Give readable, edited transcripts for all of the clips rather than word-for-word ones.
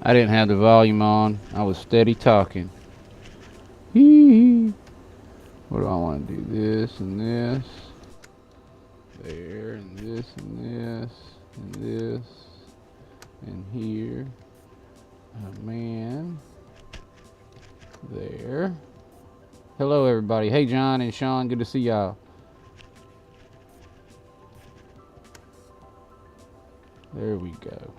I didn't have the volume on. I was steady talking. Hee. What do I want to do? This and this. There, and this and this. And this. And here. A man. There. Hello, everybody. Hey, John and Sean. Good to see y'all. There we go.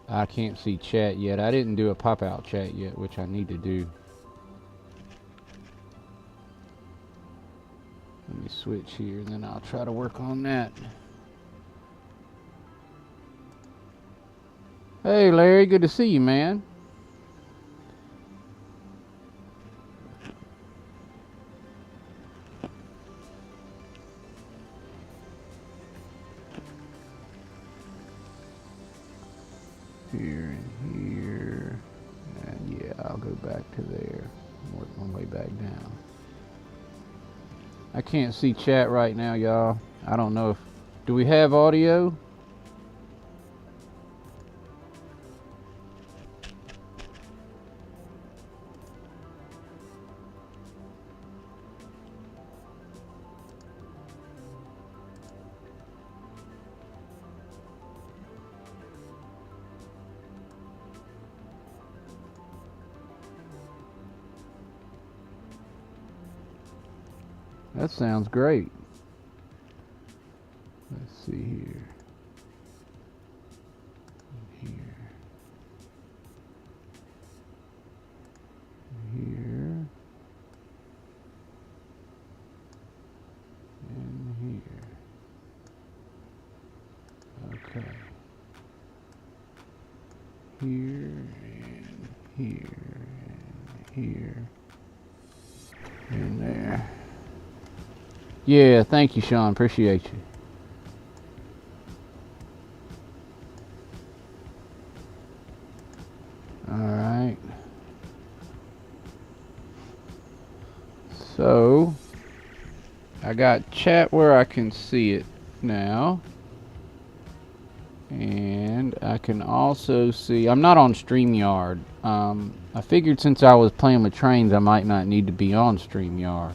I can't see chat yet. I didn't do a pop-out chat yet, which I need to do. Let me switch here, and then I'll try to work on that. Hey, Larry. Good to see you, man. Here and here. And yeah, I'll go back to there. Work my way back down. I can't see chat right now, y'all. I don't know if... Do we have audio? That sounds great. Let's see here. Here. Here. And here. Okay. Here and here and here and there. Yeah, thank you, Sean. Appreciate you. Alright. So, I got chat where I can see it now. And I can also see... I'm not on StreamYard. I figured since I was playing with trains, I might not need to be on StreamYard.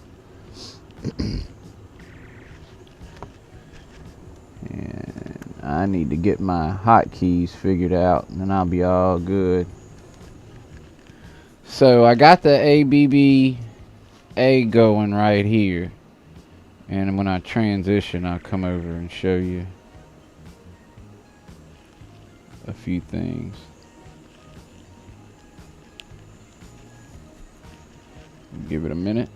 And I need to get my hotkeys figured out, and then I'll be all good. So I got the ABBA going right here. And when I transition, I'll come over and show you a few things. Give it a minute.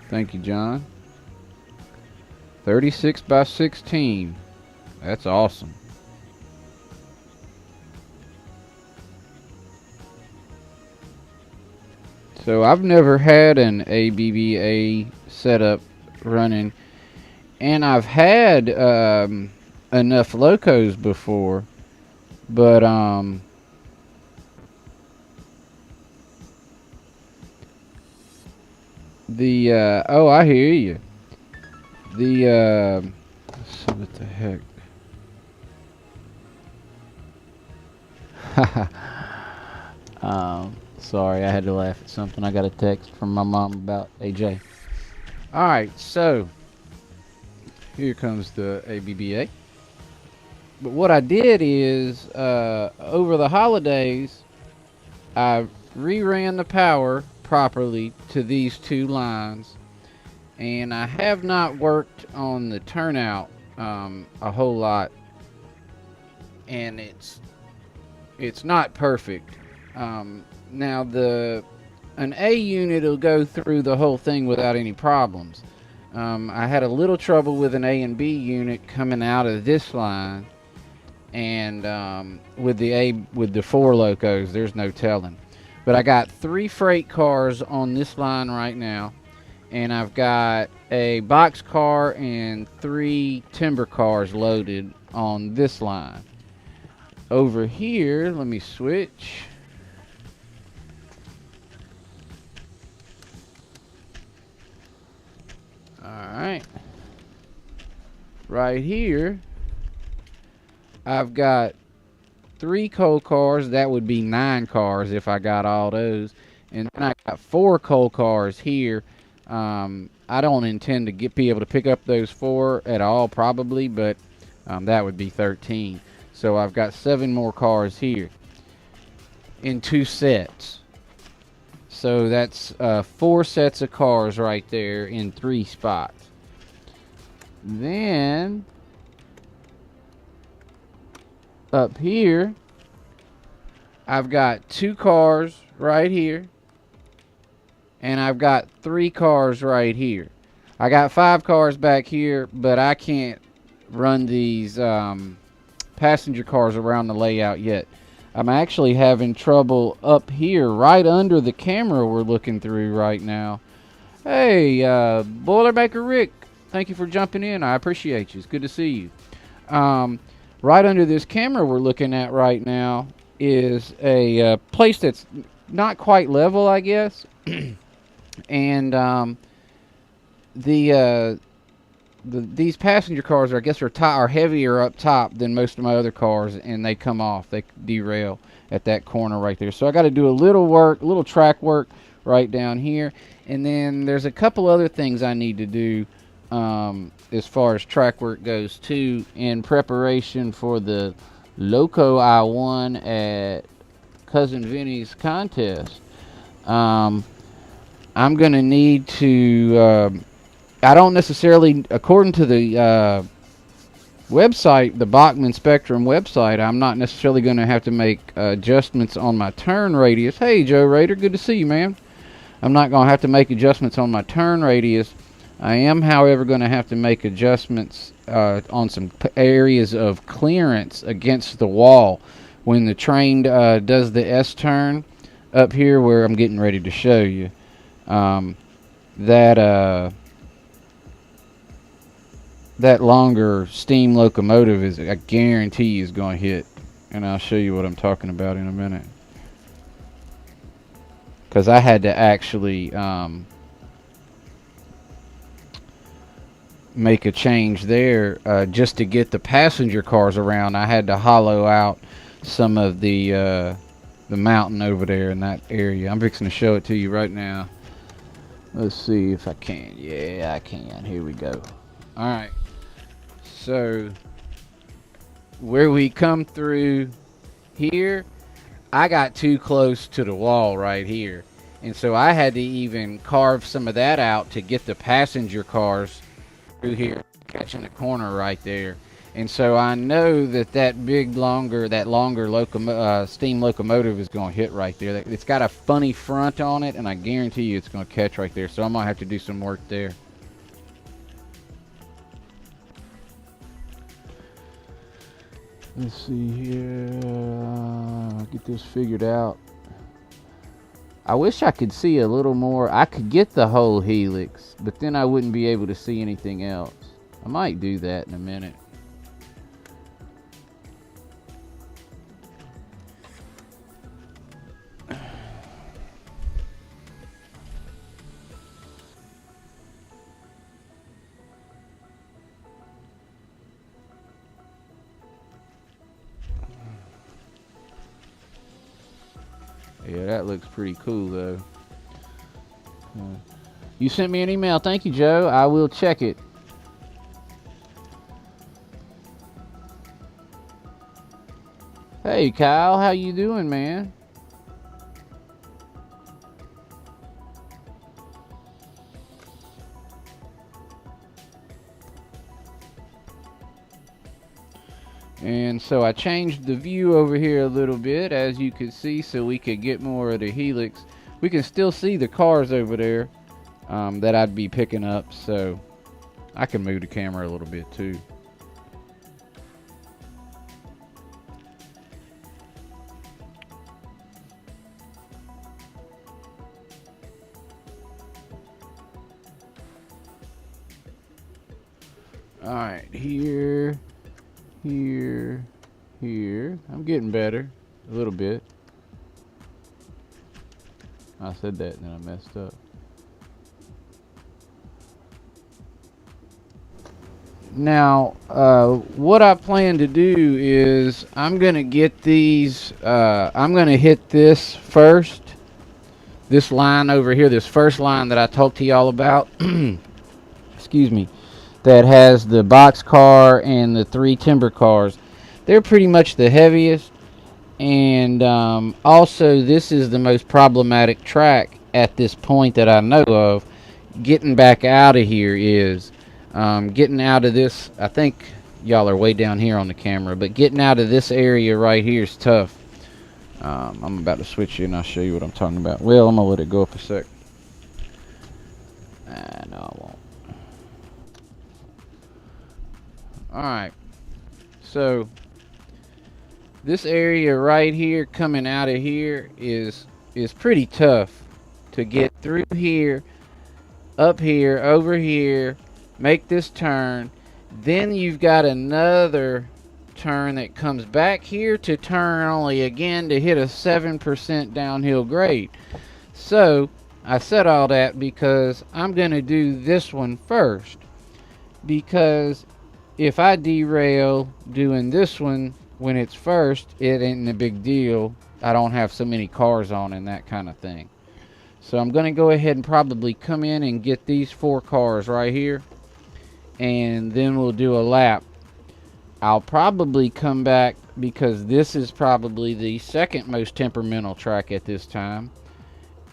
Thank you, John. 36 by 16. That's awesome. So I've never had an ABBA setup running, and I've had enough locos before, but oh, I hear you. So what the heck? Sorry, I had to laugh at something. I got a text from my mom about AJ. Alright, so here comes the ABBA. But what I did is, over the holidays, I reran the power properly to these two lines, and I have not worked on the turnout a whole lot, and it's not perfect. Now an A unit will go through the whole thing without any problems. I had a little trouble with an A and B unit coming out of this line, and with the 4 locos, there's no telling. But I got 3 freight cars on this line right now, and I've got a box car and 3 timber cars loaded on this line. Over here, let me switch. Alright. right here, I've got 3 coal cars. That would be 9 cars if I got all those. And then I got 4 coal cars here. I don't intend to be able to pick up those 4 at all, probably, but that would be 13. So I've got 7 more cars here in 2 sets. So that's 4 sets of cars right there in 3 spots. Then up here, I've got 2 cars right here, and I've got 3 cars right here. I got 5 cars back here, but I can't run these passenger cars around the layout yet. I'm actually having trouble up here, right under the camera we're looking through right now. Hey, Boilermaker Rick, thank you for jumping in. I appreciate you. It's good to see you. Right under this camera we're looking at right now is a place that's not quite level, I guess. And these passenger cars, I guess, are heavier up top than most of my other cars, and they come off. They derail at that corner right there. So I got to do a little track work right down here. And then there's a couple other things I need to do as far as track work goes, too, in preparation for the Loco I won at Cousin Vinny's contest. I'm going to need to... I don't necessarily, according to the website, the Bachmann Spectrum website, I'm not necessarily going to have to make adjustments on my turn radius. Hey, Joe Rader, good to see you, man. I'm not going to have to make adjustments on my turn radius. I am, however, going to have to make adjustments on some areas of clearance against the wall. When the train does the S-turn up here where I'm getting ready to show you, that longer steam locomotive is, I guarantee, is going to hit. And I'll show you what I'm talking about in a minute. Because I had to actually make a change there just to get the passenger cars around. I had to hollow out some of the mountain over there in that area. I'm fixing to show it to you right now. Let's see if I can. Yeah, I can. Here we go. All right. So where we come through here, I got too close to the wall right here. And so I had to even carve some of that out to get the passenger cars through here, catching the corner right there. And so I know that longer steam locomotive is going to hit right there. It's got a funny front on it, and I guarantee you it's going to catch right there. So I'm going to have to do some work there. Let's see here. Get this figured out. I wish I could see a little more. I could get the whole helix, but then I wouldn't be able to see anything else. I might do that in a minute. Yeah, that looks pretty cool, though. You sent me an email. Thank you, Joe. I will check it. Hey, Kyle. How you doing, man? And so I changed the view over here a little bit, as you can see, so we could get more of the helix. We can still see the cars over there that I'd be picking up, so I can move the camera a little bit too. All right, here. I'm getting better a little bit. I said that and then I messed up. Now, what I plan to do is I'm going to get these, I'm going to hit this first, this line over here, this first line that I talked to y'all about, excuse me, that has the box car and the 3 timber cars. They're pretty much the heaviest, and also this is the most problematic track at this point that I know of. Getting back out of here is getting out of this. I think y'all are way down here on the camera, but getting out of this area right here is tough. I'm about to switch you and I'll show you what I'm talking about. Well, I'm gonna let it go up a sec. No, I won't. Alright, so this area right here coming out of here is pretty tough to get through here, up here, over here, make this turn. Then you've got another turn that comes back here to turn only again to hit a 7% downhill grade. So I said all that because I'm going to do this one first, because if I derail doing this one when it's first, it ain't a big deal. I don't have so many cars on and that kind of thing. So I'm going to go ahead and probably come in and get these 4 cars right here, and then we'll do a lap. I'll probably come back because this is probably the second most temperamental track at this time.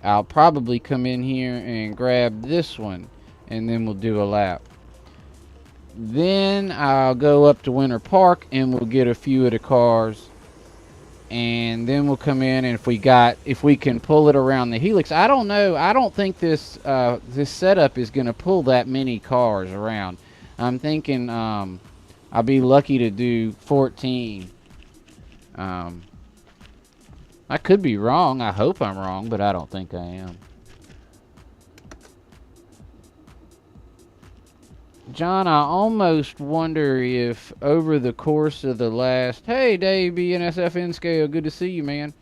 I'll probably come in here and grab this one, and then we'll do a lap. Then I'll go up to Winter Park and we'll get a few of the cars, and then we'll come in, and if we can pull it around the helix. I don't know. I don't think this this setup is going to pull that many cars around. I'm thinking I'll be lucky to do 14. I could be wrong. I hope I'm wrong, but I don't think I am. John, I almost wonder if over the course of the last... Hey, Dave, BNSFN Scale, good to see you, man.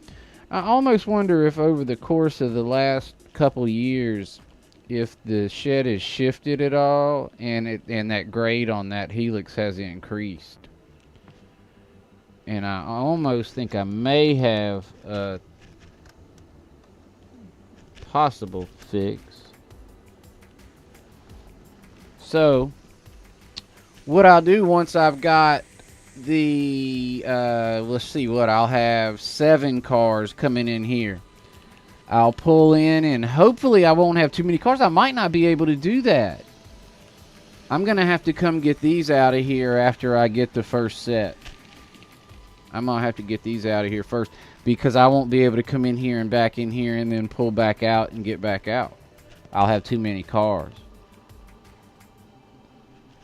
I almost wonder if over the course of the last couple years, if the shed has shifted at all, and that grade on that helix has increased. And I almost think I may have a possible fix. So what I'll do once I've got the let's see, what I'll have 7 cars coming in here. I'll pull in, and hopefully I won't have too many cars. I might not be able to do that. I'm gonna have to come get these out of here after I get the first set. I'm gonna have to get these out of here first, because I won't be able to come in here and back in here and then pull back out and get back out. I'll have too many cars.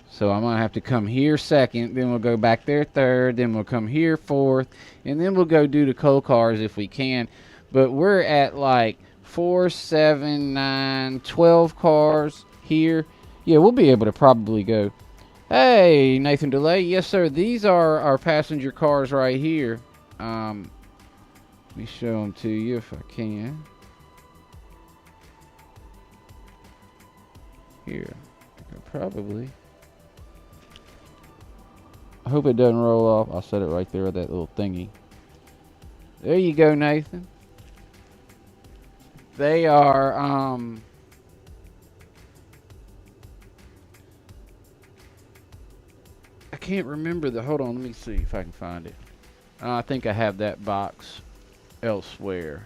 So I'm going to have to come here second, then we'll go back there third, then we'll come here fourth, and then we'll go do the coal cars if we can. But we're at like 4, 7, 9, 12 cars here. Yeah, we'll be able to probably go. Hey, Nathan DeLay. Yes, sir. These are our passenger cars right here. Let me show them to you if I can. Here. I could probably... I hope it doesn't roll off. I'll set it right there with that little thingy. There you go, Nathan. They are, I can't remember the, hold on, let me see if I can find it. I think I have that box elsewhere.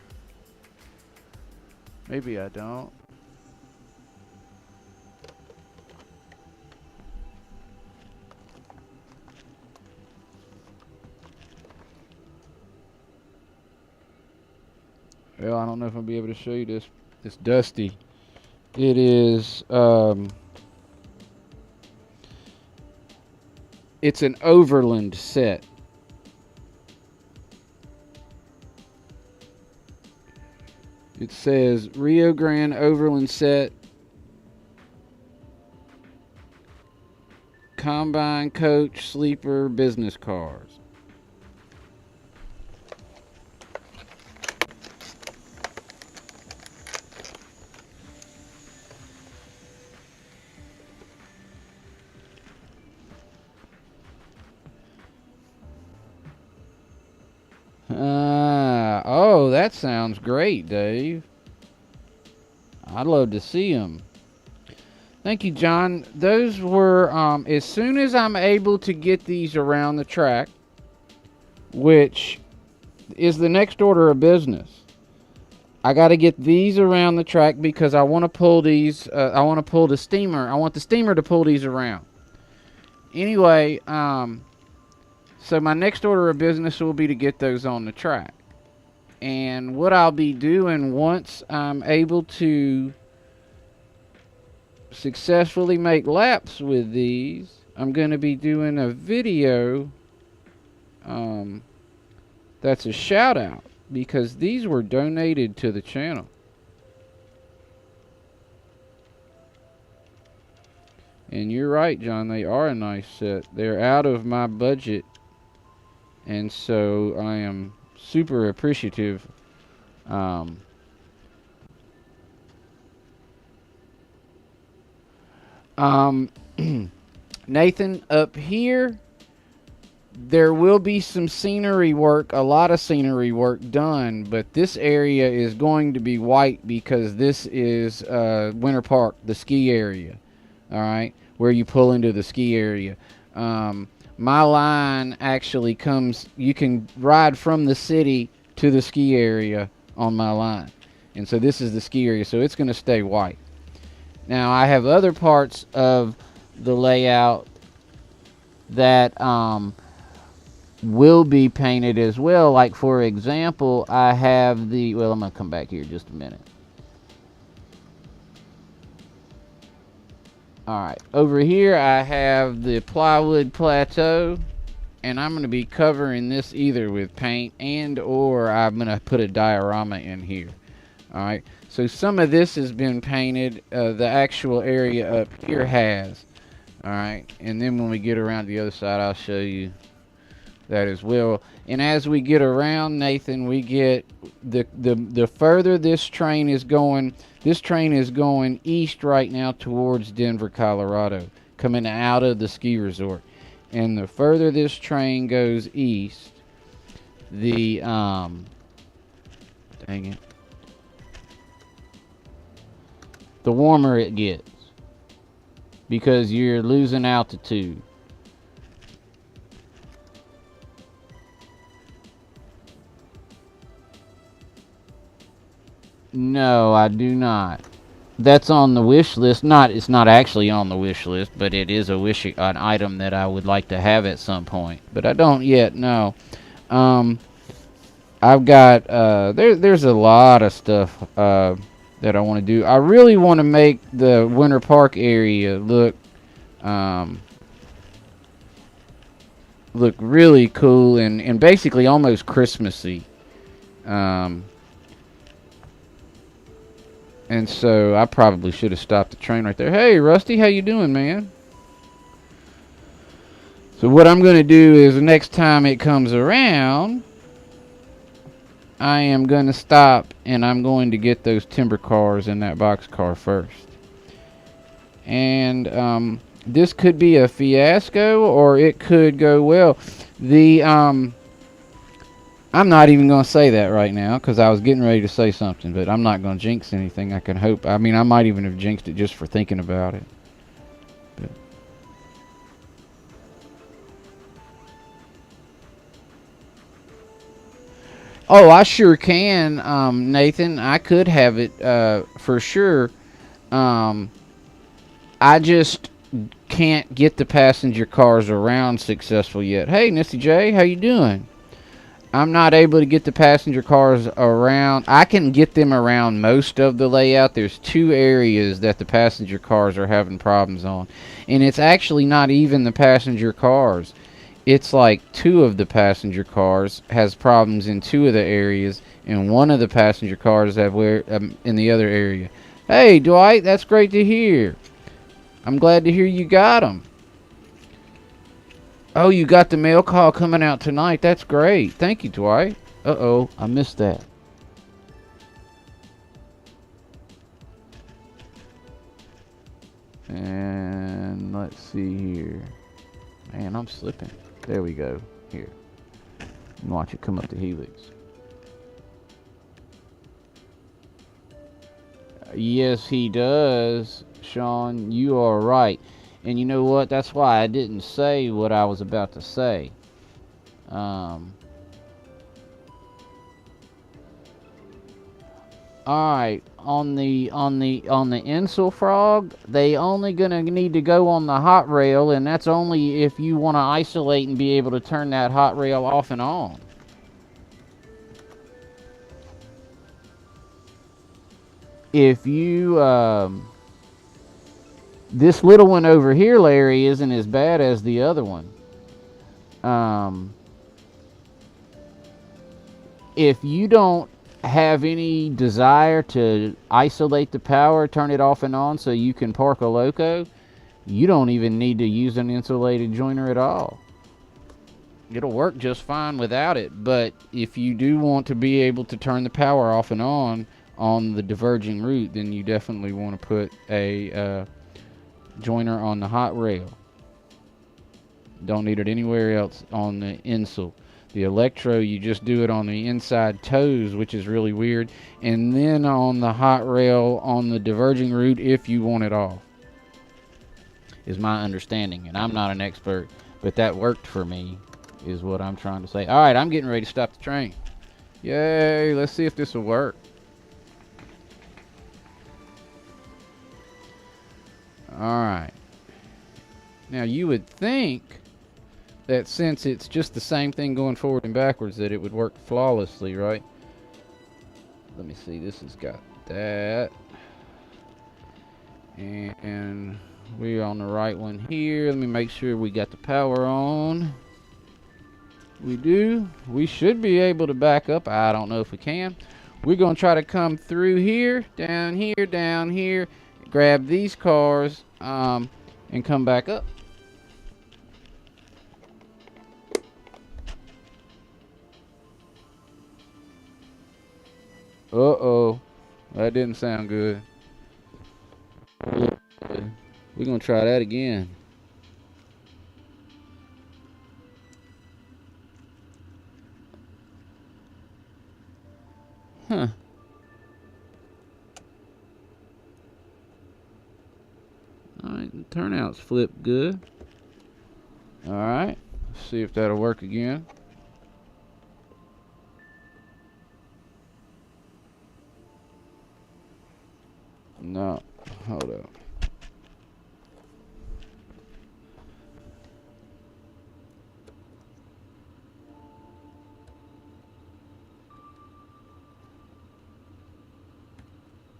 Maybe I don't. Well, I don't know if I'll be able to show you this Dusty. It is, it's an Overland set. It says Rio Grande Overland set, Combine Coach Sleeper Business Cars. that sounds great, Dave. I'd love to see them. Thank you, John. Those were, as soon as I'm able to get these around the track, which is the next order of business. I got to get these around the track because I want to pull these, I want to pull the steamer. I want the steamer to pull these around. Anyway, so my next order of business will be to get those on the track. And what I'll be doing once I'm able to successfully make laps with these, I'm going to be doing a video that's a shout out because these were donated to the channel. And you're right, John, they are a nice set. They're out of my budget, and so I am super appreciative. Nathan, up here there will be some scenery work, a lot of scenery work done, but this area is going to be white because this is Winter Park, the ski area. All right, where you pull into the ski area. My line actually comes, you can ride from the city to the ski area on my line. And so this is the ski area, so it's going to stay white. Now I have other parts of the layout that will be painted as well. Like for example, I have the, well, I'm going to come back here just a minute. Alright, over here I have the plywood plateau, and I'm going to be covering this either with paint and or I'm going to put a diorama in here. Alright, so some of this has been painted, the actual area up here has. Alright, and then when we get around the other side I'll show you that as well. And as we get around, Nathan, we get the further this train is going east right now towards Denver, Colorado, coming out of the ski resort. And the further this train goes east, the dang it, the warmer it gets because you're losing altitude. No, I do not. That's on the wish list. It's not actually on the wish list, but it is an item that I would like to have at some point. But I don't yet. No. I've got there's a lot of stuff that I want to do. I really want to make the Winter Park area look really cool and basically almost Christmassy. And so I probably should have stopped the train right there. Hey, Rusty, how you doing, man? So what I'm going to do is the next time it comes around, I am going to stop and I'm going to get those timber cars in that box car first. And this could be a fiasco or it could go well. I'm not even going to say that right now because I was getting ready to say something, but I'm not going to jinx anything. I can hope. I mean, I might even have jinxed it just for thinking about it. But. Oh, I sure can, Nathan. I could have it for sure. I just can't get the passenger cars around successful yet. Hey, Nisty J, how you doing? I'm not able to get the passenger cars around. I can get them around most of the layout. There's two areas that the passenger cars are having problems on. And it's actually not even the passenger cars. It's like two of the passenger cars has problems in two of the areas. And one of the passenger cars have in the other area. Hey, Dwight, that's great to hear. I'm glad to hear you got them. Oh, you got the mail call coming out tonight. That's great. Thank you, Dwight. Uh-oh, I missed that. And let's see here. Man, I'm slipping. There we go. Here. Watch it come up to Helix. Yes, he does, Sean. You are right. And you know what? That's why I didn't say what I was about to say. Um, Alright, on the Insel frog, they only gonna need to go on the hot rail, and that's only if you want to isolate and be able to turn that hot rail off and on. If you this little one over here, Larry, isn't as bad as the other one. Um, if you don't have any desire to isolate the power, turn it off and on so you can park a loco, you don't even need to use an insulated joiner at all. It'll work just fine without it, but if you do want to be able to turn the power off and on the diverging route, then you definitely want to put a joiner on the hot rail. Don't need it anywhere else on the insule. The electro, you just do it on the inside toes, which is really weird, and then on the hot rail on the diverging route if you want it off, is my understanding. And I'm not an expert, but that worked for me, is what I'm trying to say. All right, I'm getting ready to stop the train. Yay, let's see if this will work. All right. Now, you would think that since it's just the same thing going forward and backwards, that it would work flawlessly, right? Let me see. This has got that. And we're on the right one here. Let me make sure we got the power on. We do. We should be able to back up. I don't know if we can. We're going to try to come through here, down here, grab these cars, and come back up. Uh-oh. That didn't sound good. We're going to try that again. Huh. Alright, the turnouts flip good. Alright, let's see if that'll work again. No, hold up.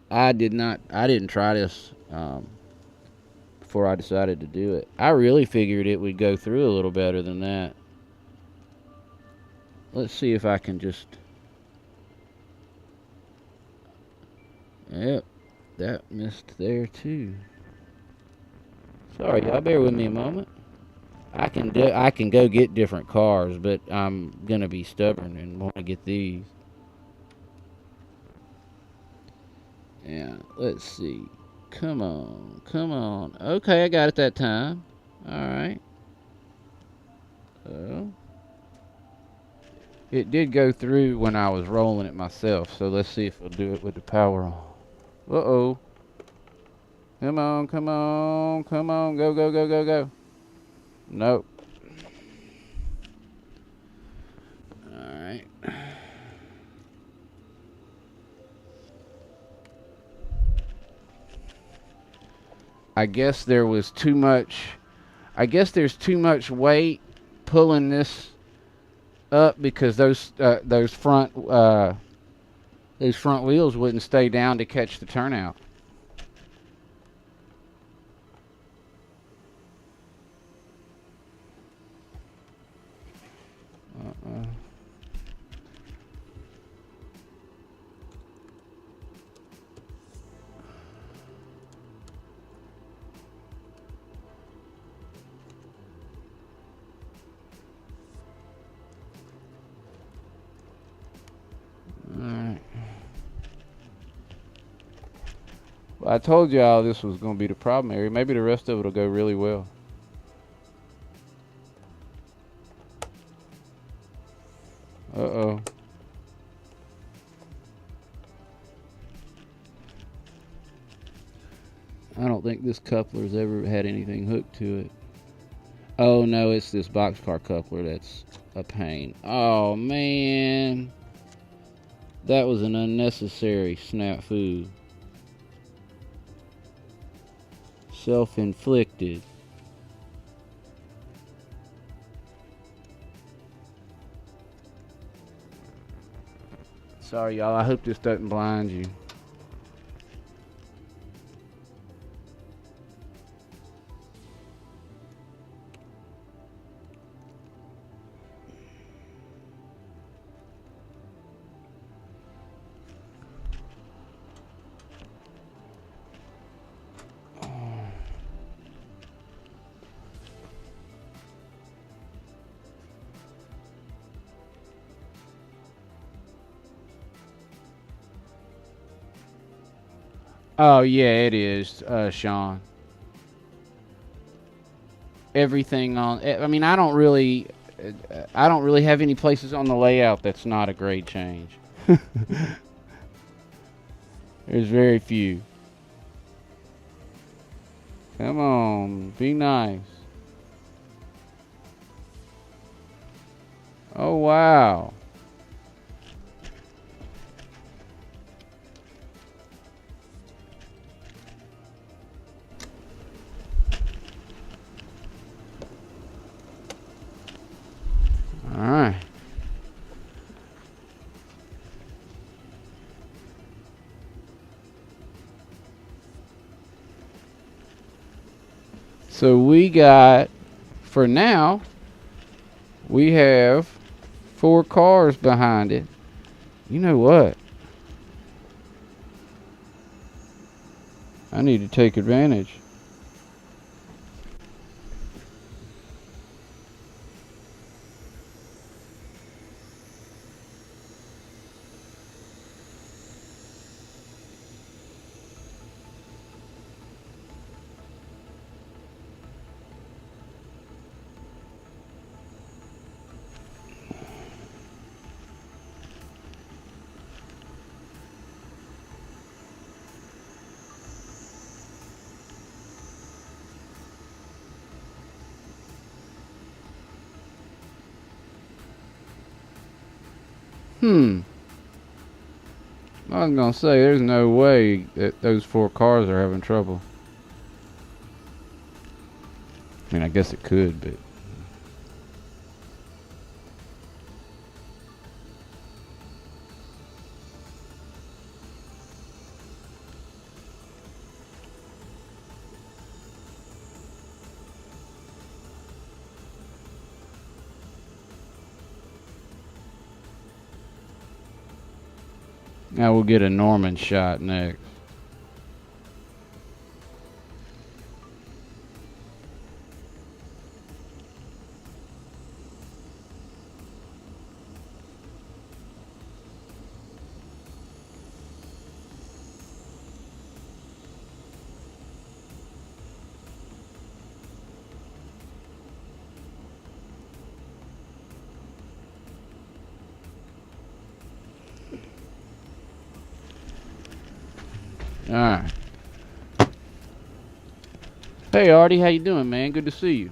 I didn't try this before I decided to do it. I really figured it would go through a little better than that. Let's see if I can just... Yep, that missed there too. Sorry, y'all, bear with me a moment. I can go get different cars, but I'm gonna be stubborn and want to get these. Yeah, let's see. Come on, come on. Okay, I got it that time. Alright. Oh. It did go through when I was rolling it myself, so let's see if we'll do it with the power on. Uh-oh. Come on, come on, come on. Go, go, go, go, go. Nope. Alright. I guess there was too much... I guess there's too much weight pulling this up because those front wheels wouldn't stay down to catch the turnout. Alright. Well, I told y'all this was going to be the problem area. Maybe the rest of it will go really well. Uh-oh. this coupler's ever had anything hooked to it. Oh no, it's this boxcar coupler that's a pain. Oh man, that was an unnecessary snafu. Self-inflicted. Sorry y'all, I hope this doesn't blind you. Oh yeah, it is, Sean. Everything on. I mean, I don't really have any places on the layout that's not a grade change. There's very few. Come on, be nice. Oh wow. All right. So we got, for now, we have 4 cars behind it. You know what? I need to take advantage. I was gonna say, there's no way that those 4 cars are having trouble. I mean, I guess it could, but. Now we'll get a Norman shot next. Alright. Hey Artie, how you doing, man? Good to see you.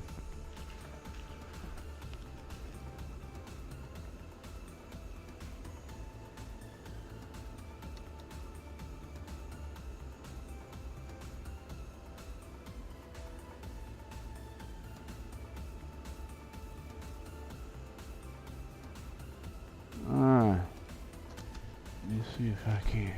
Alright. Let me see if I can.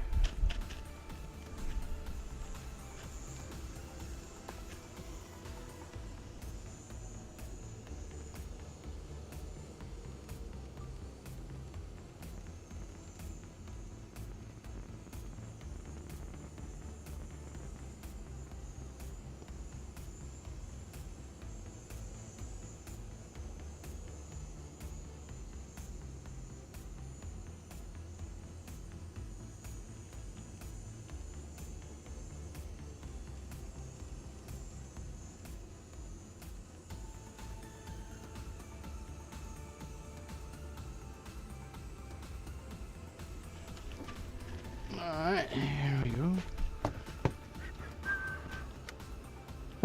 Alright, here we go.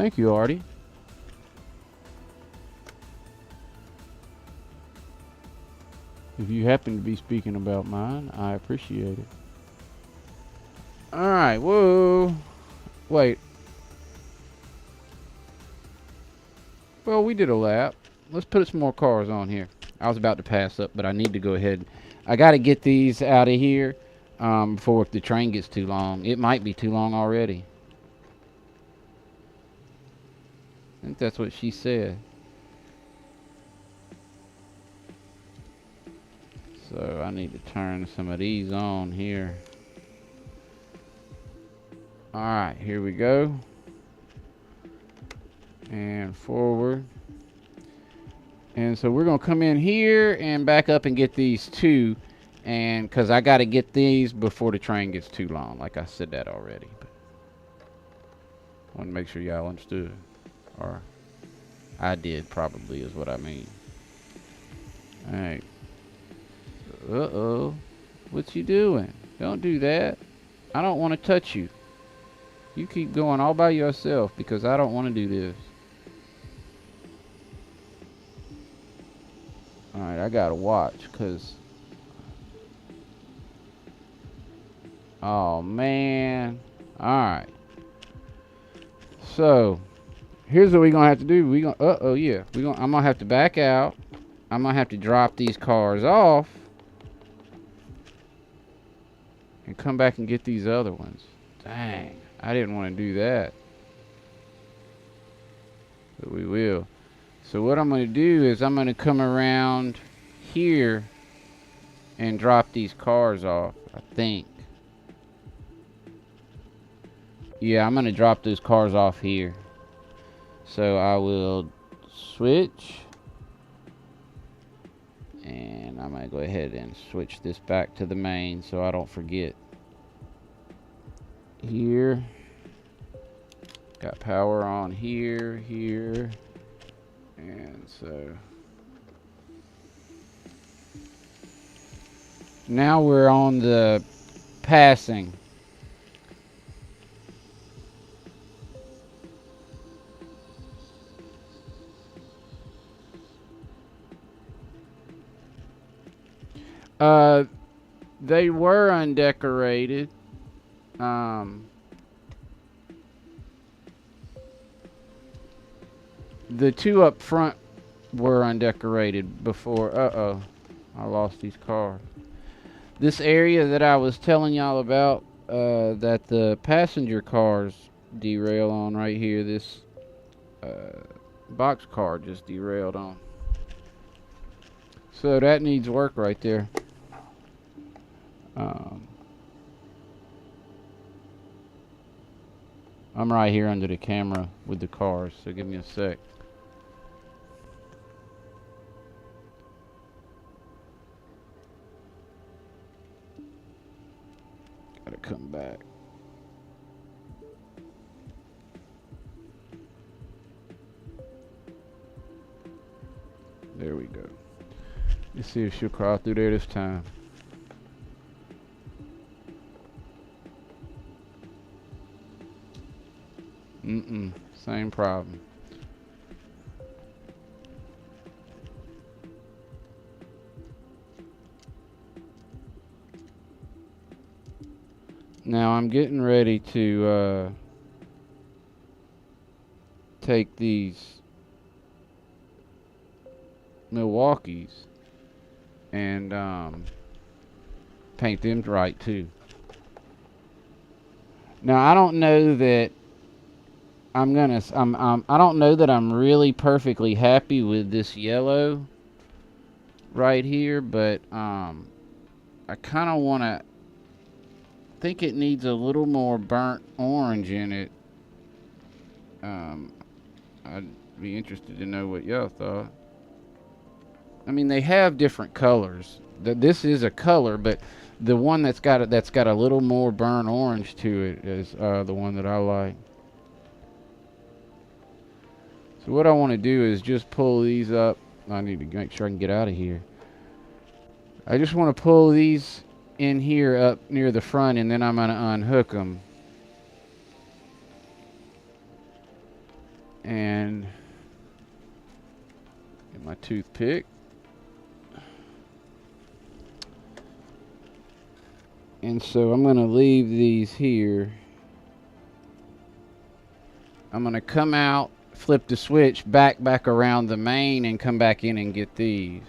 Thank you, Artie. If you happen to be speaking about mine, I appreciate it. Alright, whoa. Wait. Well, we did a lap. Let's put some more cars on here. I was about to pass up, but I need to go ahead. I got to get these out of here before the train gets too long. It might be too long already. I think that's what she said. So I need to turn some of these on here. Alright, here we go. And forward. And so we're going to come in here and back up and get these two. And because I got to get these before the train gets too long. Like I said that already. But I want to make sure y'all understood. Or I did probably is what I mean. Alright. Uh-oh. What you doing? Don't do that. I don't want to touch you. You keep going all by yourself because I don't want to do this. Alright, I gotta watch because... Oh, man. Alright. So, here's what we're going to have to do. Uh-oh, yeah. I'm going to have to back out. I'm going to have to drop these cars off. And come back and get these other ones. Dang, I didn't want to do that. But we will. So what I'm going to do is I'm going to come around here and drop these cars off, I think. Yeah, I'm going to drop those cars off here. So I will switch. And I'm going to go ahead and switch this back to the main so I don't forget. Here. Got power on here, here. And so. Now we're on the passing. They were undecorated. The two up front were undecorated before. Uh-oh. I lost these cars. This area that I was telling y'all about, that the passenger cars derail on right here, this box car just derailed on. So that needs work right there. I'm right here under the camera with the cars, so give me a sec. Gotta come back. There we go. Let's see if she'll crawl through there this time. Same problem. Now I'm getting ready to take these Milwaukees and paint them right too. Now I don't know that I don't know that I'm really perfectly happy with this yellow right here, but I kind of want to think it needs a little more burnt orange in it. I'd be interested to know what y'all thought. I mean, they have different colors. This is a color, but the one that's got a little more burnt orange to it is the one that I like. So what I want to do is just pull these up. I need to make sure I can get out of here. I just want to pull these in here up near the front, and then I'm going to unhook them. and get my toothpick. And so I'm going to leave these here. I'm going to come out, flip the switch back around the main, and come back in and get these.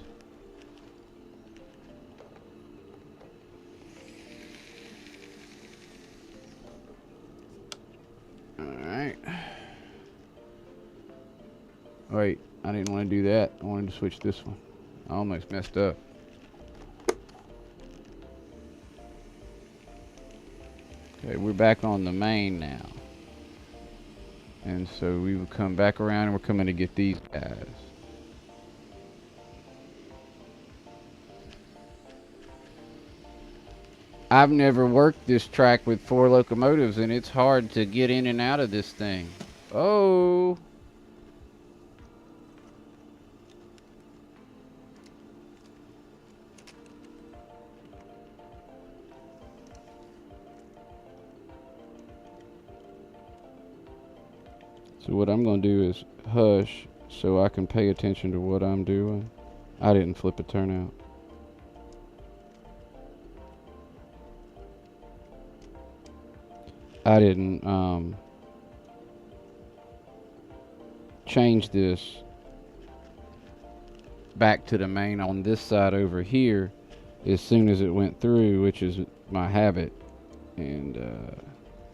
Alright. Wait, I didn't want to do that. I wanted to switch this one. I almost messed up. Okay, we're back on the main now. And so we will come back around and we're coming to get these guys. I've never worked this track with 4 locomotives, and it's hard to get in and out of this thing. Oh! So what I'm going to do is hush so I can pay attention to what I'm doing. I didn't flip a turnout. I didn't change this back to the main on this side over here as soon as it went through, which is my habit. And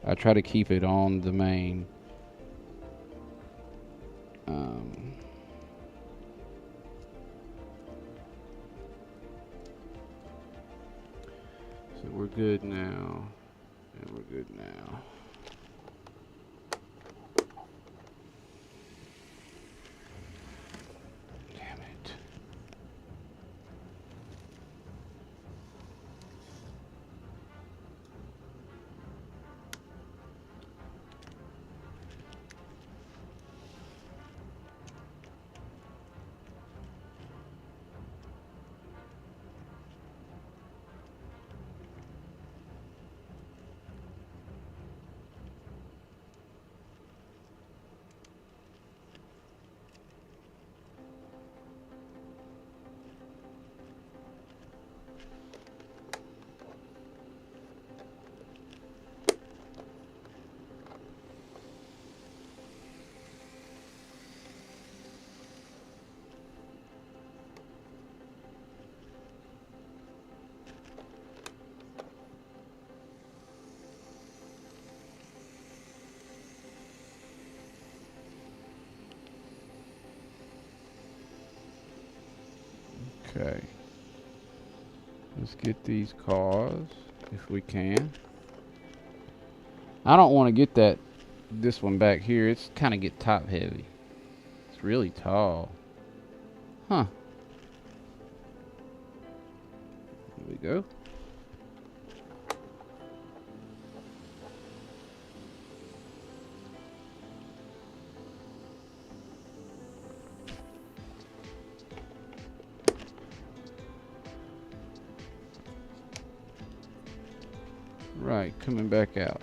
I try to keep it on the main. So we're good now. And we're good now. Damn it. Okay. Let's get these cars if we can. I don't want to get this one back here. It's kind of get top heavy. It's really tall. Huh. There we go. Right, coming back out.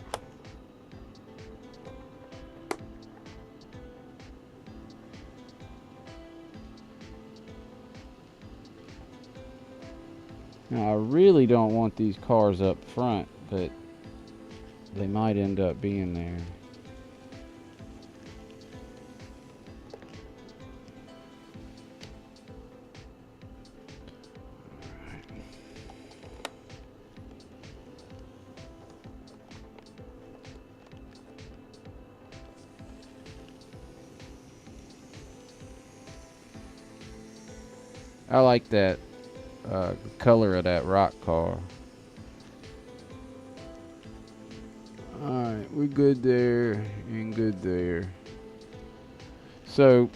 Now, I really don't want these cars up front, but they might end up being there. I like that color of that rock car. Alright, we're good there and good there. So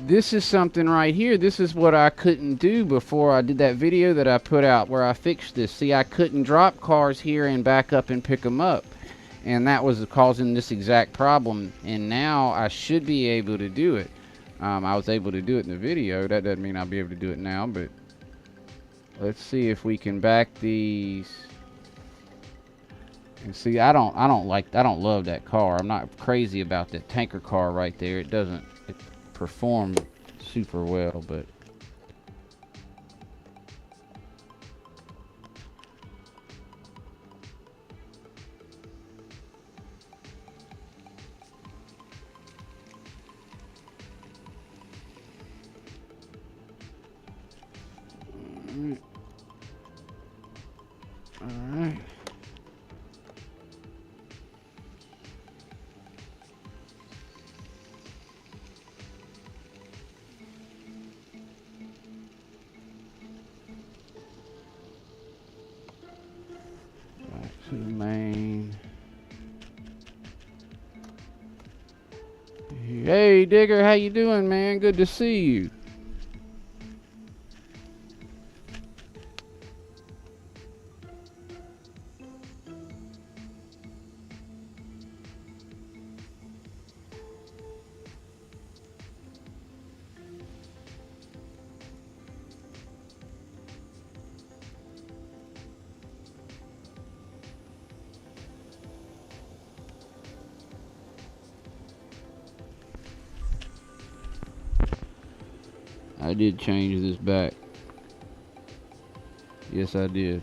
this is something right here. This is what I couldn't do before I did that video that I put out where I fixed this. See, I couldn't drop cars here and back up and pick them up. And that was causing this exact problem. And now I should be able to do it. I was able to do it in the video. That doesn't mean I'll be able to do it now, but let's see if we can back these And see, I don't love that car. I'm not crazy about that tanker car right there. It doesn't perform super well, but all right. Back to the main. Hey, Digger, how you doing, man? Good to see you. I did change this back. Yes, I did.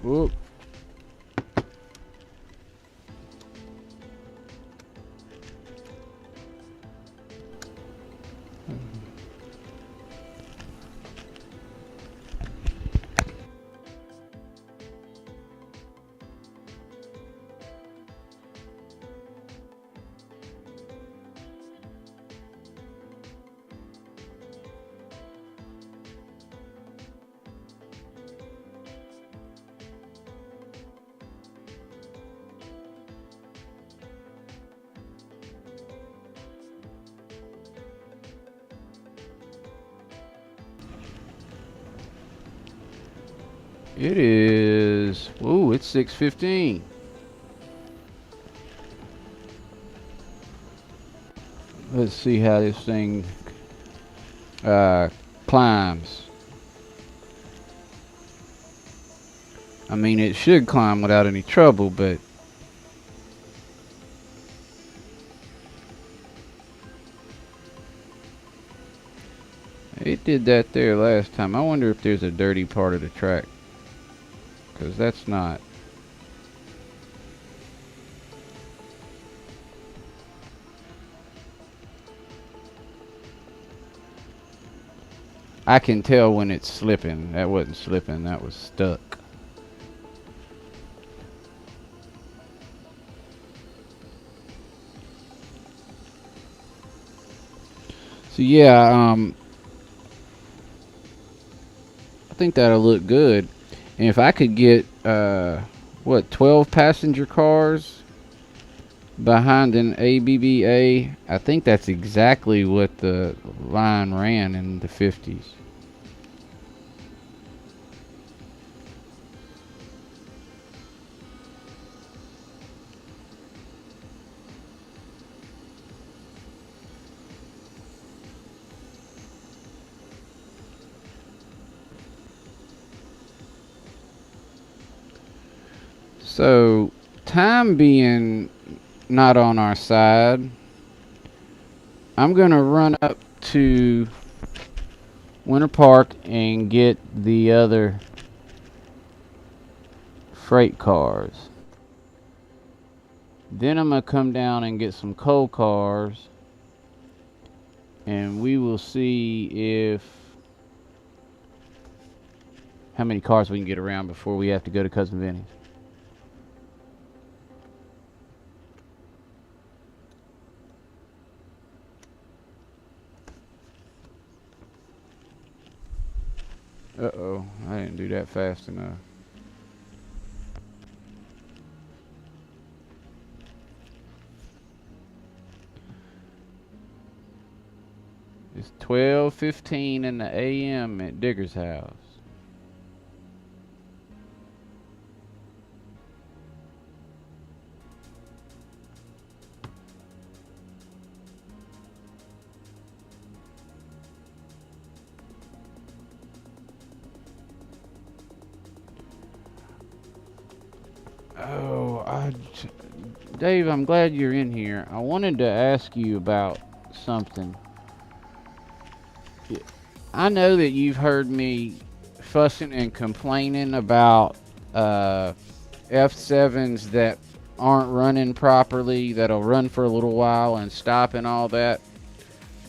Whoop. It is. Ooh, it's 6:15. Let's see how this thing climbs. I mean, it should climb without any trouble, but it did that there last time. I wonder if there's a dirty part of the track, because that's not. I can tell when it's slipping. That wasn't slipping, that was stuck. So yeah, I think that'll look good. And if I could get 12 passenger cars behind an ABBA, I think that's exactly what the line ran in the 50s. So, time being not on our side, I'm going to run up to Winter Park and get the other freight cars. Then I'm going to come down and get some coal cars, and we will see if how many cars we can get around before we have to go to Cousin Vinny's. Uh-oh, I didn't do that fast enough. It's 12:15 in the a.m. at Digger's house. Oh, Dave, I'm glad you're in here. I wanted to ask you about something. I know that you've heard me fussing and complaining about F7s that aren't running properly, that'll run for a little while and stop and all that.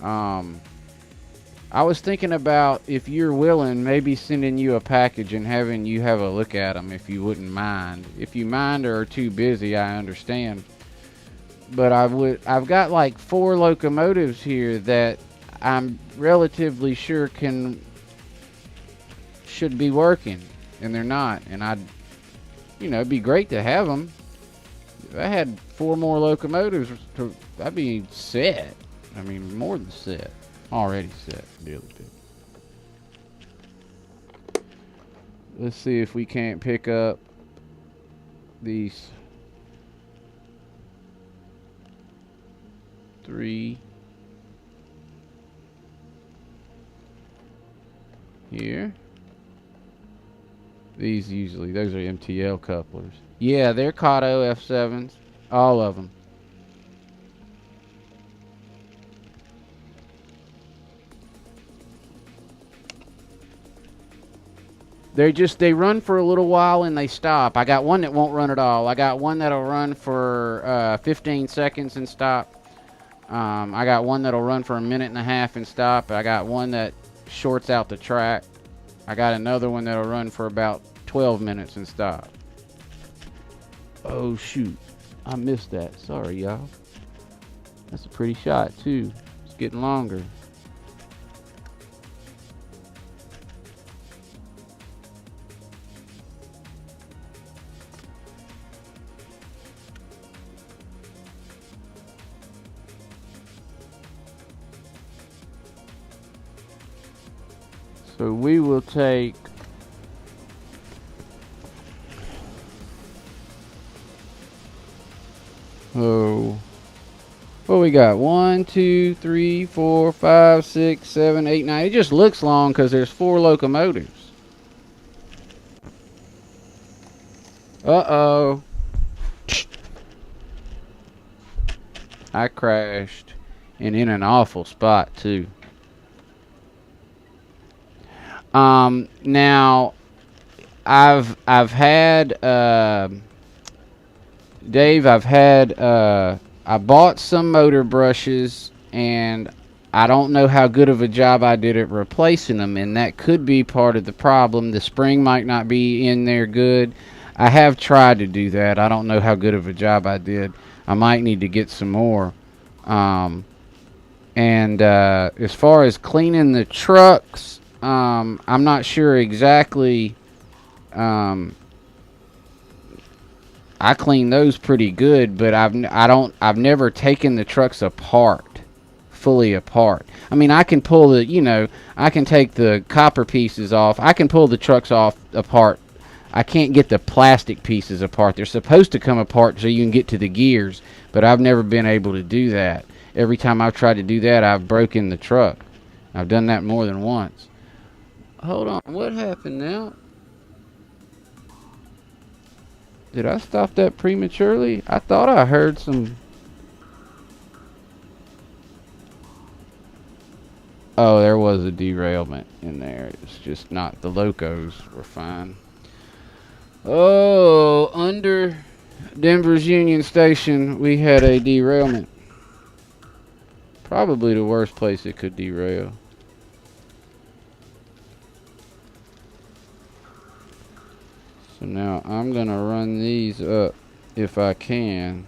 I was thinking about, if you're willing, maybe sending you a package and having you have a look at them, if you wouldn't mind. If you mind or are too busy, I understand. But I've got like 4 locomotives here that I'm relatively sure should be working, and they're not. And it'd be great to have them. If I had 4 more locomotives, I'd be set. I mean, more than set. Already set, really good. Let's see if we can't pick up these 3 here. Those are MTL couplers. Yeah, they're Kato F7s, all of them. They run for a little while and they stop. I got one that won't run at all. I got one that'll run for 15 seconds and stop. I got one that'll run for a minute and a half and stop. I got one that shorts out the track. I got another one that'll run for about 12 minutes and stop. Oh shoot, I missed that. Sorry, y'all. That's a pretty shot too. It's getting longer. So we will take what we got? 1, 2, 3, 4, 5, 6, 7, 8, 9. It just looks long because there's 4 locomotives. Uh-oh. I crashed, and in an awful spot too. Now I've had Dave, I bought some motor brushes, and I don't know how good of a job I did at replacing them, and that could be part of the problem. The spring might not be in there good. I have tried to do that. I don't know how good of a job I did. I might need to get some more. As far as cleaning the trucks, I'm not sure exactly. I clean those pretty good, but I've never taken the trucks fully apart. I mean, I can pull I can take the copper pieces off. I can pull the trucks apart. I can't get the plastic pieces apart. They're supposed to come apart so you can get to the gears, but I've never been able to do that. Every time I've tried to do that, I've broken the truck. I've done that more than once. Hold on, what happened now? Did I stop that prematurely? I thought I heard some... Oh, there was a derailment in there. It's just not... The locos were fine. Oh, under Denver's Union Station, we had a derailment. Probably the worst place it could derail. So now I'm going to run these up if I can.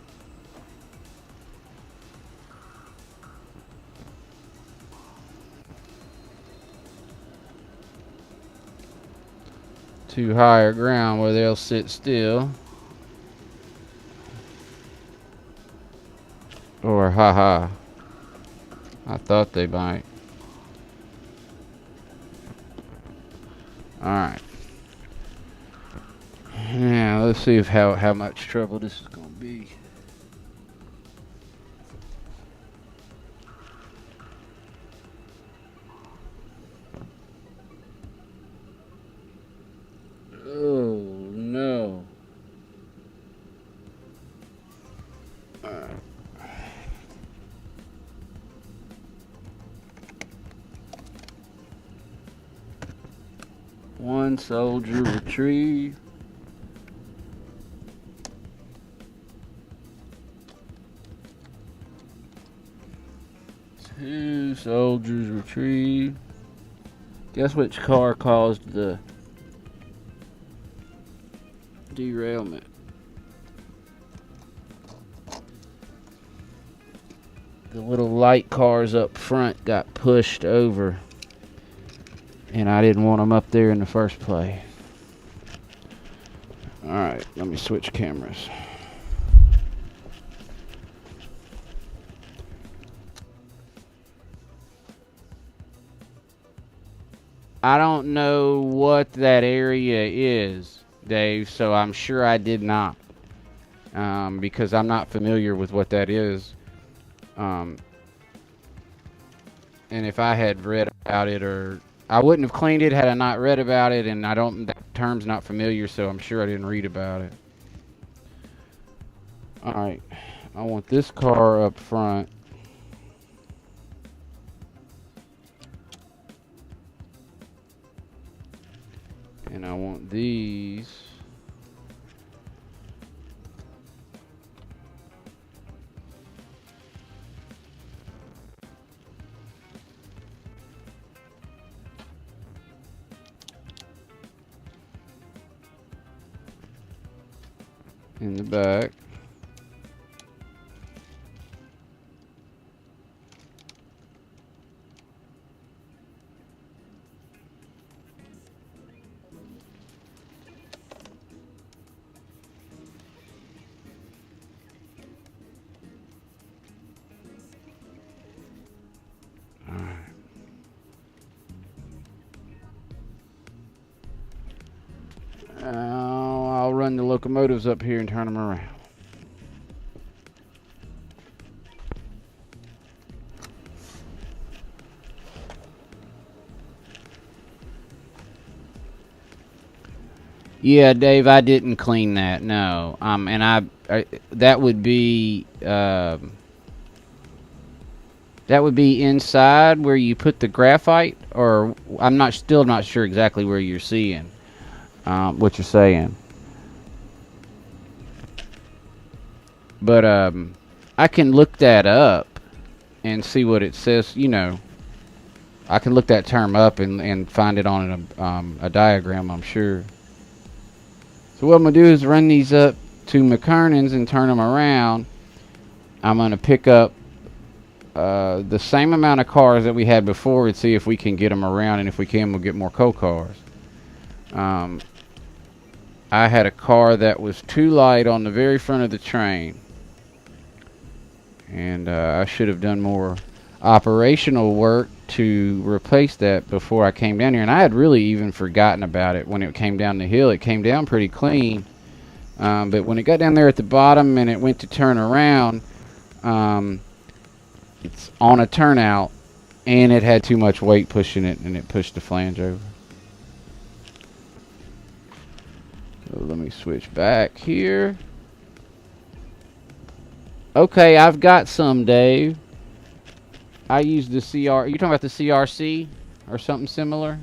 To higher ground where they'll sit still. Or haha. I thought they might. Alright. Now, let's see if how much trouble this is going to be. Oh, no. One soldier retrieve. Two soldiers retrieve. Guess which car caused the derailment? The little light cars up front got pushed over, and I didn't want them up there in the first place. Alright, let me switch cameras. I don't know what that area is, Dave, so I'm sure I did not. Because I'm not familiar with what that is. And if I had read about it, or I wouldn't have cleaned it had I not read about it, and that term's not familiar, so I'm sure I didn't read about it. Alright, I want this car up front. And I want these. In the back. I'll run the locomotives up here and turn them around. Yeah, Dave, I didn't clean that. No, and I that would be inside where you put the graphite, or I'm still not sure exactly where you're seeing what you're saying. But I can look that up and see what it says. You know, I can look that term up and find it on a diagram, I'm sure. So what I'm going to do is run these up to McKernan's and turn them around. I'm going to pick up the same amount of cars that we had before and see if we can get them around, and if we can, we'll get more coal cars. I had a car that was too light on the very front of the train, and I should have done more operational work to replace that before I came down here. And I had really even forgotten about it when it came down the hill. It came down pretty clean, but when it got down there at the bottom and it went to turn around, it's on a turnout, and it had too much weight pushing it, and it pushed the flange over. So let me switch back here. Okay, I've got some, Dave. I use the CR. Are you talking about the CRC or something similar?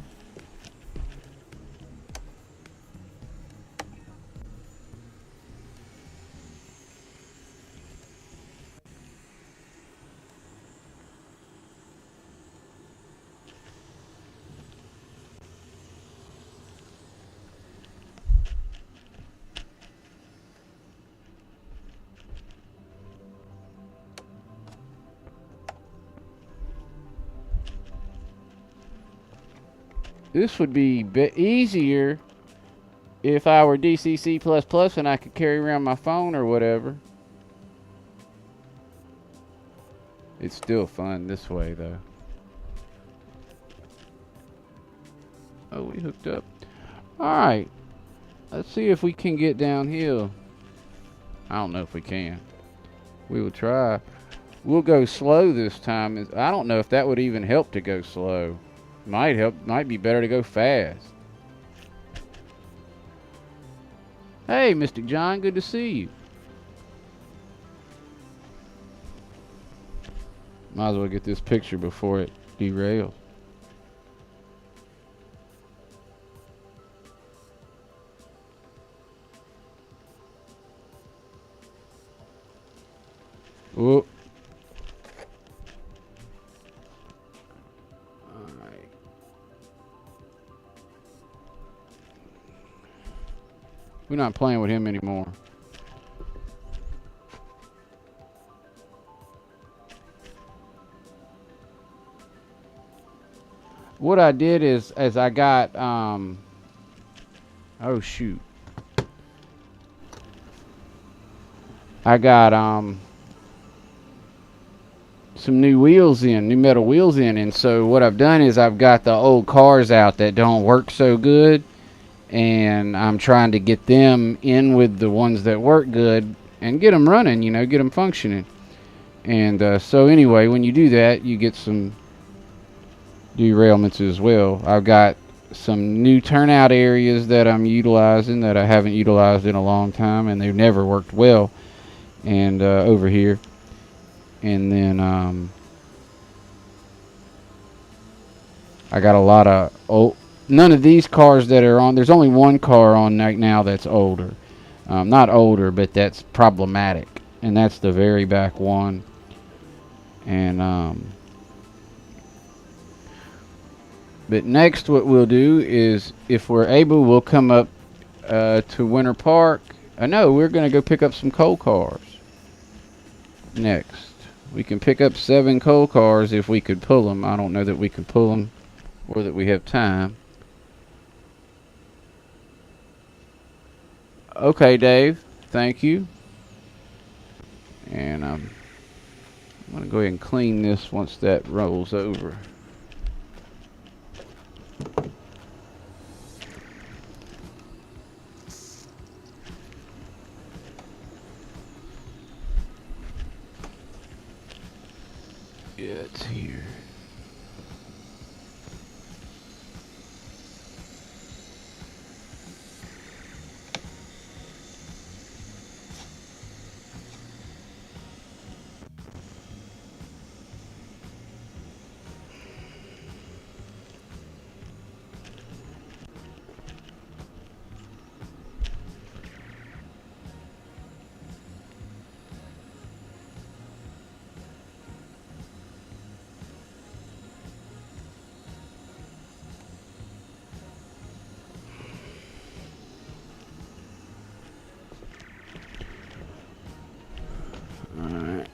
This would be easier if I were DCC++ and I could carry around my phone or whatever. It's still fun this way, though. Oh, we hooked up. Alright. Let's see if we can get downhill. I don't know if we can. We will try. We'll go slow this time. I don't know if that would even help to go slow. Might help. Might be better to go fast. Hey, Mystic John. Good to see you. Might as well get this picture before it derails. Whoop. Alright. We're not playing with him anymore. What I did is I got oh shoot. I got some new wheels in, new metal wheels in, and so what I've done is I've got the old cars out that don't work so good, and I'm trying to get them in with the ones that work good and get them running, you know, get them functioning. And so anyway, when you do that, you get some derailments as well. I've got some new turnout areas that I'm utilizing that I haven't utilized in a long time, and they've never worked well. And over here, and then I got a lot of none of these cars that are on. There's only one car on right now that's older, not older, but that's problematic, and that's the very back one. And but next, what we'll do is, if we're able, we'll come up to Winter Park. No, we're gonna go pick up some coal cars. Next, we can pick up 7 coal cars if we could pull them. I don't know that we can pull them or that we have time. Okay, Dave, thank you. And I'm going to go ahead and clean this once that rolls over. Yeah, it's here. Alright.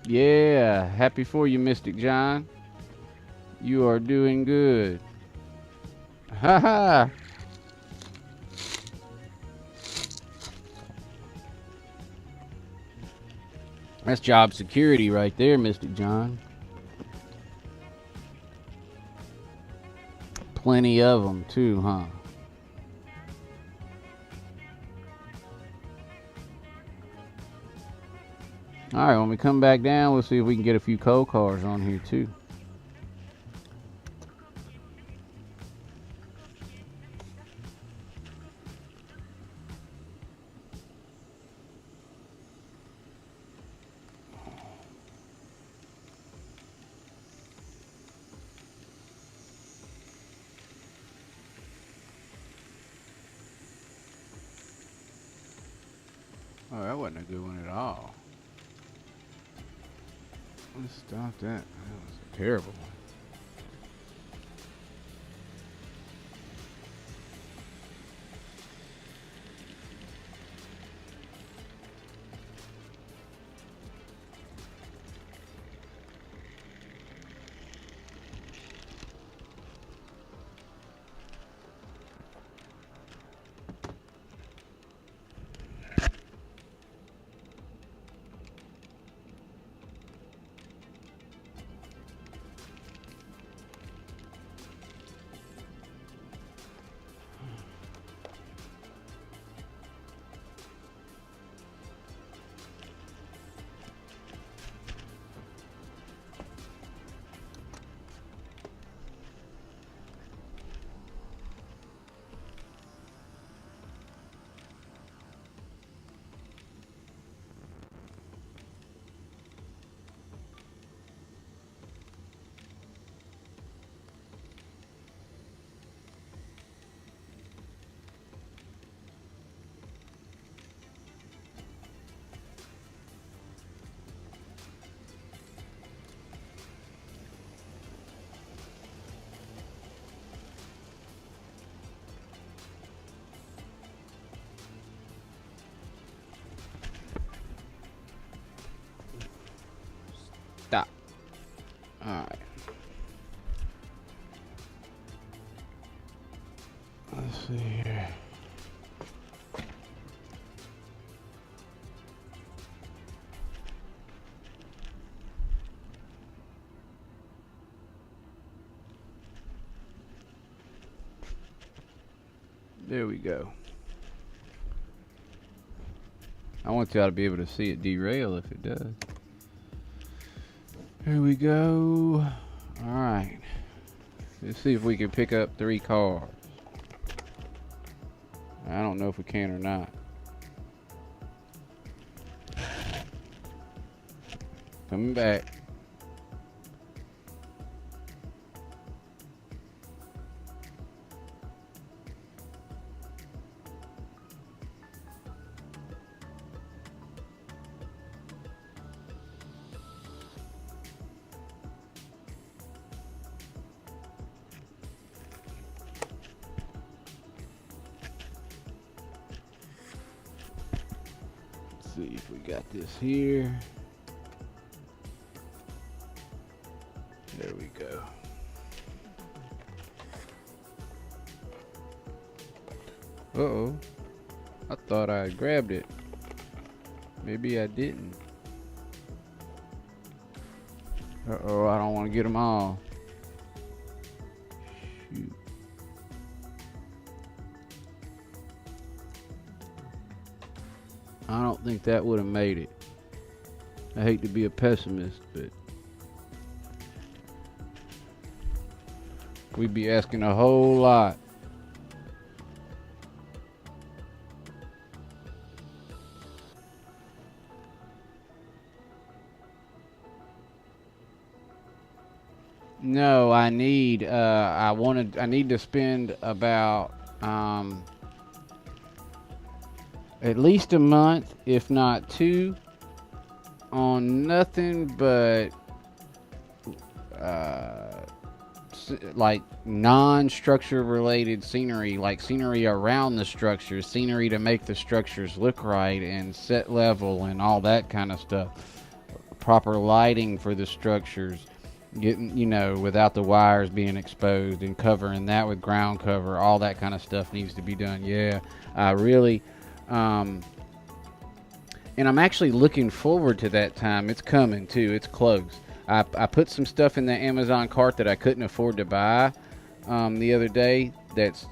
Yeah, happy for you, Mystic John. You are doing good. Ha ha. That's job security right there, Mystic John. Plenty of them too, huh? Alright, when we come back down, we'll see if we can get a few coal cars on here too. Oh, that wasn't a good one at all. Let's stop that. That was a terrible one. Stop. Alright. Let's see here. There we go. I want y'all to be able to see it derail if it does. Here we go. Alright. Let's see if we can pick up 3 cars. I don't know if we can or not. Coming back. See if we got this here. There we go. Uh-oh. I thought I grabbed it. Maybe I didn't. Uh-oh, I don't want to get them all. Shoot. I don't think that would have made it. I hate to be a pessimist, but we'd be asking a whole lot. No, I need I need to spend about at least a month, if not 2, on nothing but like non-structure related scenery, like scenery around the structures, scenery to make the structures look right and set level and all that kind of stuff. Proper lighting for the structures, getting, you know, without the wires being exposed, and covering that with ground cover. All that kind of stuff needs to be done. Yeah, I really and I'm actually looking forward to that time. It's coming too. It's close. I put some stuff in the Amazon cart that I couldn't afford to buy the other day. That's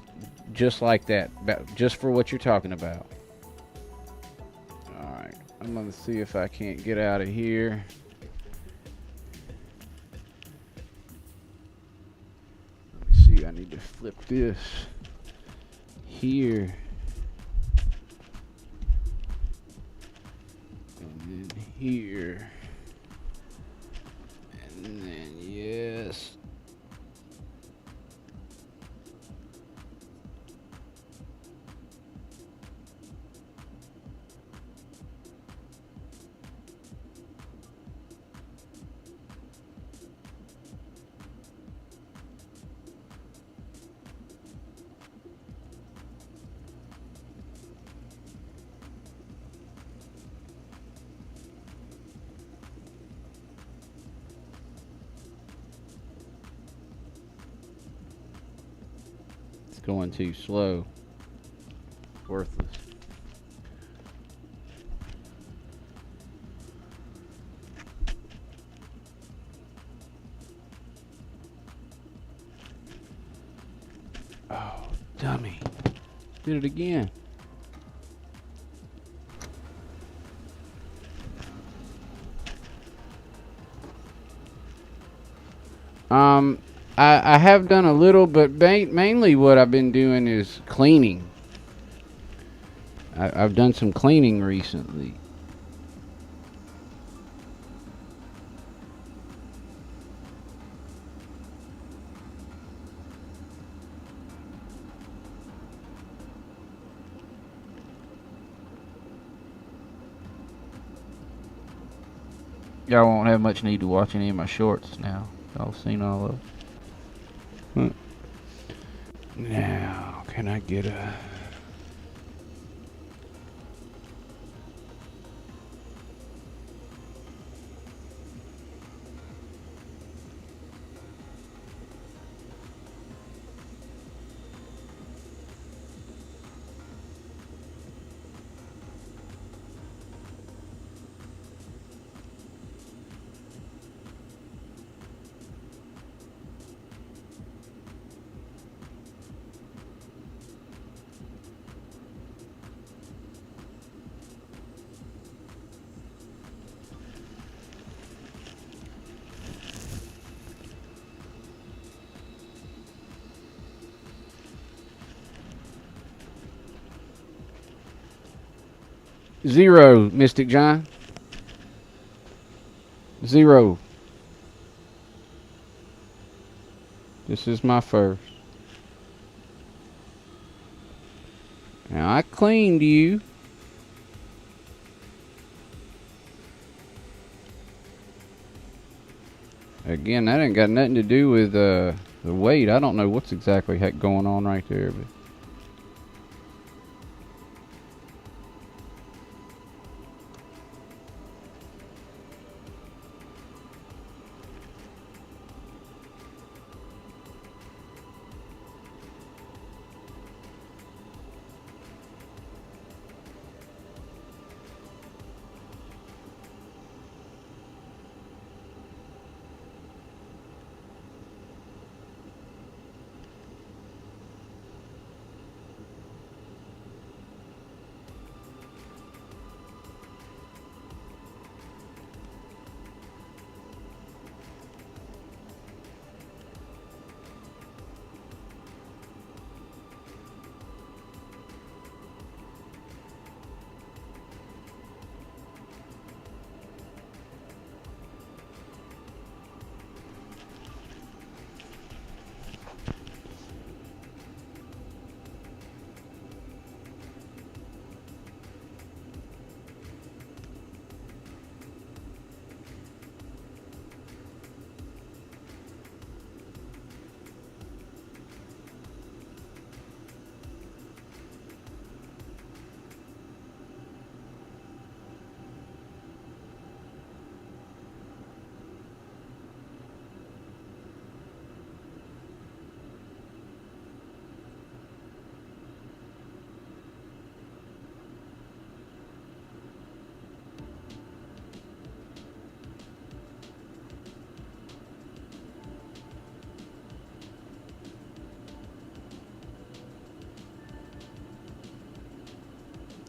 just like that, just for what you're talking about. All right. I'm gonna see if I can't get out of here. Let me see, I need to flip this here. And then here. And then yes. Going too slow. Worthless. Oh, dummy. Did it again. I have done a little, but mainly what I've been doing is cleaning. I've done some cleaning recently. Y'all won't have much need to watch any of my shorts now. Y'all seen all of them. Now, can I get a... Zero, Mystic John. Zero. This is my first. Now, I cleaned you. Again, that ain't got nothing to do with the weight. I don't know what's exactly going on right there, but...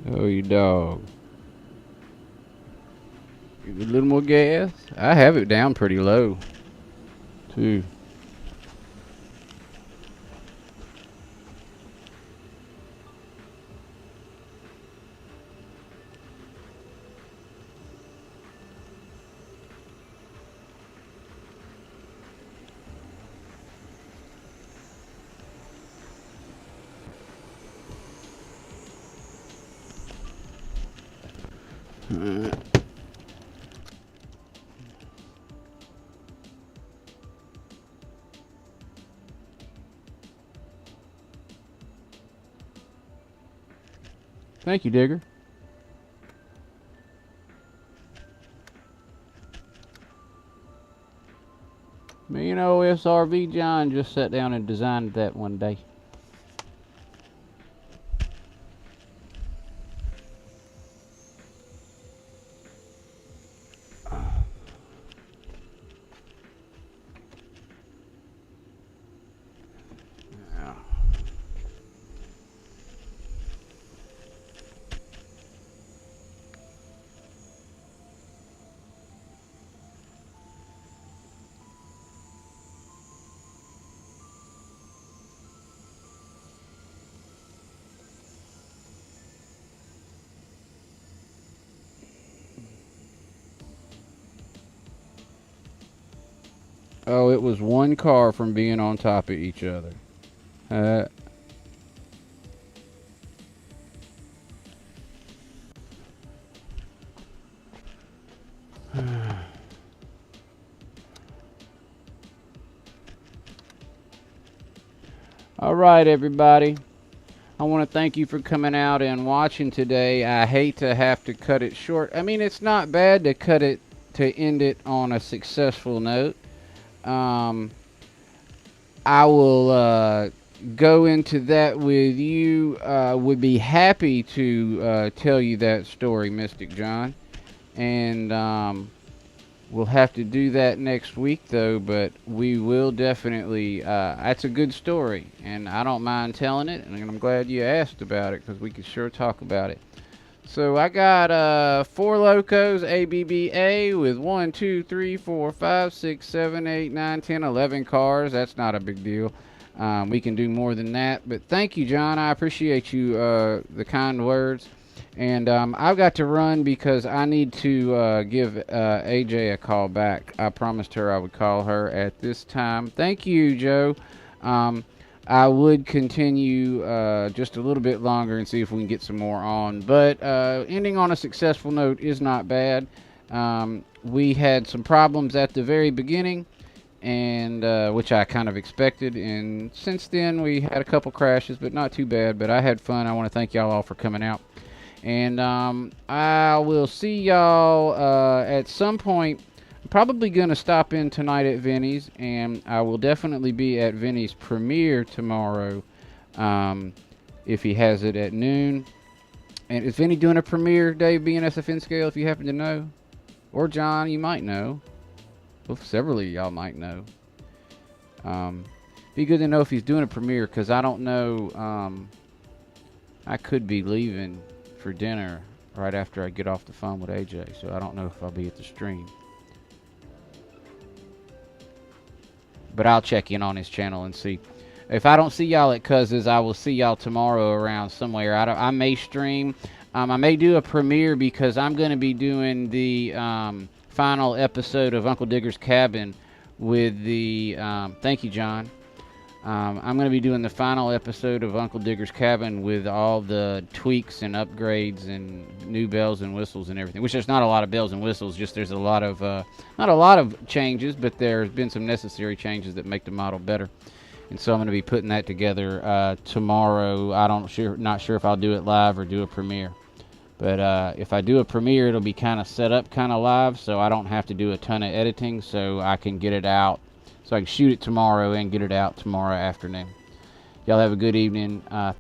Oh, you dog. little more gas. I have it down pretty low, too. Thank you, Digger. Me and OSRV John just sat down and designed that one day. Oh, it was one car from being on top of each other. All right, everybody. I want to thank you for coming out and watching today. I hate to have to cut it short. I mean, it's not bad to cut it, to end it on a successful note. I will go into that with you. Would be happy to tell you that story, Mystic John. And we'll have to do that next week, though. But we will definitely. That's a good story, and I don't mind telling it. And I'm glad you asked about it, because we could sure talk about it. So I got 4 locos ABBA with 1, 2, 3, 4, 5, 6, 7, 8, 9, 10, 11 cars. That's not a big deal. We can do more than that. But thank you, John. I appreciate you, the kind words. And I've got to run because I need to give AJ a call back. I promised her I would call her at this time. Thank you, Joe. I would continue just a little bit longer and see if we can get some more on. But ending on a successful note is not bad. We had some problems at the very beginning, and which I kind of expected. And since then, we had a couple crashes, but not too bad. But I had fun. I want to thank y'all all for coming out. And I will see y'all at some point. Probably going to stop in tonight at Vinny's, and I will definitely be at Vinny's premiere tomorrow if he has it at noon. And is Vinny doing a premiere, Dave, being SFN scale, if you happen to know? Or John, you might know. Well, several of y'all might know. Be good to know if he's doing a premiere, because I don't know. I could be leaving for dinner right after I get off the phone with AJ, so I don't know if I'll be at the stream. But I'll check in on his channel and see. If I don't see y'all at Cuz's, I will see y'all tomorrow around somewhere. I may stream. I may do a premiere because I'm going to be doing the final episode of Uncle Digger's Cabin with the... thank you, John. I'm going to be doing the final episode of Uncle Digger's Cabin with all the tweaks and upgrades and new bells and whistles and everything. Which there's not a lot of bells and whistles, just there's a lot of, not a lot of changes, but there's been some necessary changes that make the model better. And so I'm going to be putting that together tomorrow. Not sure if I'll do it live or do a premiere. But if I do a premiere, it'll be kind of set up kind of live, so I don't have to do a ton of editing, so I can get it out. So I can shoot it tomorrow and get it out tomorrow afternoon. Y'all have a good evening.